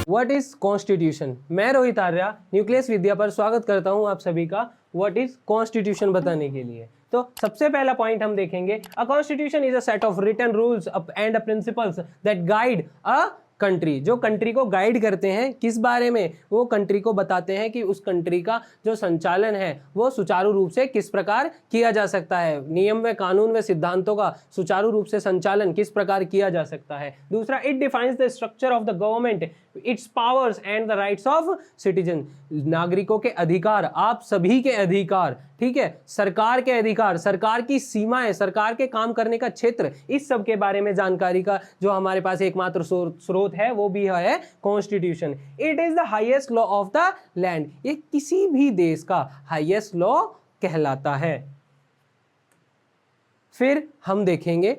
What is constitution. मैं Rohit Arya nucleus विद्या पर स्वागत करता हूं आप सभी का व्हाट इज कॉन्स्टिट्यूशन बताने के लिए। तो सबसे पहला पॉइंट हम देखेंगे, a constitution is a set of written rules and principles that guide a country. जो कंट्री को गाइड करते हैं किस बारे में, वो कंट्री को बताते हैं कि उस कंट्री का जो संचालन है वो सुचारू रूप से किस प्रकार किया जा सकता है, नियम व कानून व सिद्धांतों का सुचारू रूप से संचालन किस प्रकार किया जा सकता है। दूसरा, it defines the structure of the government, its powers and the rights of citizen. नागरिकों के अधिकार, आप सभी के अधिकार, ठीक है, सरकार के अधिकार, सरकार की सीमाएं, सरकार के काम करने का क्षेत्र, इस सब के बारे में जानकारी का जो हमारे पास एकमात्र स्रोत है वो भी है constitution. It is the highest law of the land, ये किसी भी देश का हाईएस्ट लॉ कहलाता है। फिर हम देखेंगे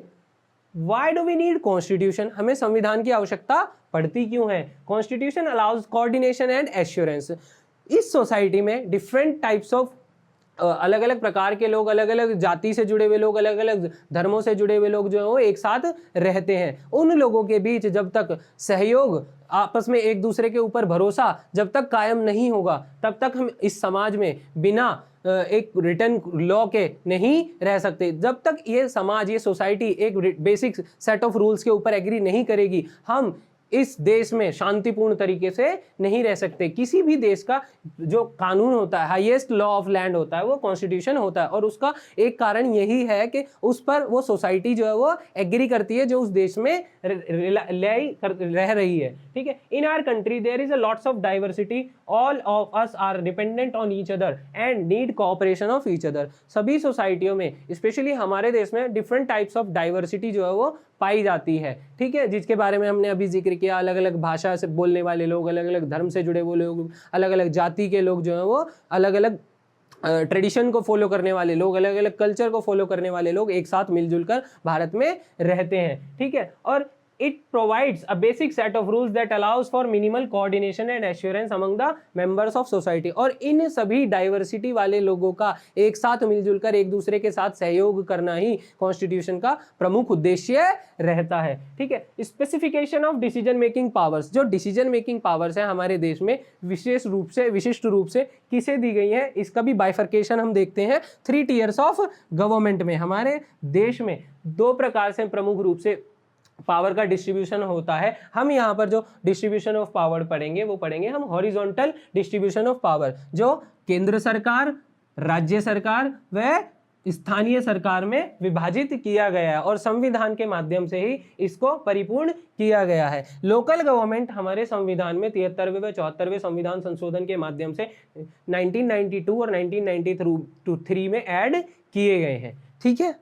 Why do we need constitution? हमें संविधान की आवश्यकता पड़ती क्यों है। Constitution allows coordination and assurance. इस सोसाइटी में डिफरेंट टाइप्स ऑफ अलग अलग प्रकार के लोग, अलग अलग जाति से जुड़े हुए लोग, अलग अलग धर्मों से जुड़े हुए लोग जो है वो एक साथ रहते हैं। उन लोगों के बीच जब तक सहयोग, आपस में एक दूसरे के ऊपर भरोसा जब तक कायम नहीं होगा, तब तक हम इस समाज में बिना एक रिटन लॉ के नहीं रह सकते। जब तक ये समाज, ये सोसाइटी एक बेसिक सेट ऑफ रूल्स के ऊपर एग्री नहीं करेगी, हम इस देश में शांतिपूर्ण तरीके से नहीं रह सकते। किसी भी देश का जो कानून होता है, हाईएस्ट लॉ ऑफ लैंड होता है, वो कॉन्स्टिट्यूशन होता है। और उसका एक कारण यही है कि उस पर वो सोसाइटी जो है वो एग्री करती है जो उस देश में रह रही है, ठीक है। In our country there is a lots of diversity, all of us are dependent on each other and need cooperation of each other. सभी सोसाइटियों में, स्पेशली हमारे देश में, डिफरेंट टाइप्स ऑफ डाइवर्सिटी जो है वो पाई जाती है, ठीक है, जिसके बारे में हमने अभी जिक्र किया। अलग अलग भाषा से बोलने वाले लोग, अलग अलग धर्म से जुड़े हुए लोग, अलग अलग जाति के लोग जो हैं वो, अलग अलग ट्रेडिशन को फॉलो करने वाले लोग, अलग अलग कल्चर को फॉलो करने वाले लोग एक साथ मिलजुल कर भारत में रहते हैं, ठीक है। और it provides a basic set of rules that allows for minimal coordination and assurance among the members of society। और इन सभी डाइवर्सिटी वाले लोगों का एक साथ मिलजुल कर एक दूसरे के साथ सहयोग करना ही कॉन्स्टिट्यूशन का प्रमुख उद्देश्य रहता है, ठीक है। Specification of decision making powers, जो डिसीजन मेकिंग पावर्स है हमारे देश में विशिष्ट रूप से किसे दी गई है, इसका भी बाइफर्केशन हम देखते हैं 3 टियर्स ऑफ गवर्नमेंट में। हमारे देश में 2 प्रकार से प्रमुख रूप से पावर का डिस्ट्रीब्यूशन होता है। हम यहाँ पर जो डिस्ट्रीब्यूशन ऑफ पावर पढ़ेंगे वो पढ़ेंगे हम हॉरिजॉन्टल डिस्ट्रीब्यूशन ऑफ पावर, जो केंद्र सरकार, राज्य सरकार व स्थानीय सरकार में विभाजित किया गया है और संविधान के माध्यम से ही इसको परिपूर्ण किया गया है। लोकल गवर्नमेंट हमारे संविधान में 73वें व 74वें संविधान संशोधन के माध्यम से 1992 और 1993 में ऐड किए गए हैं, ठीक है।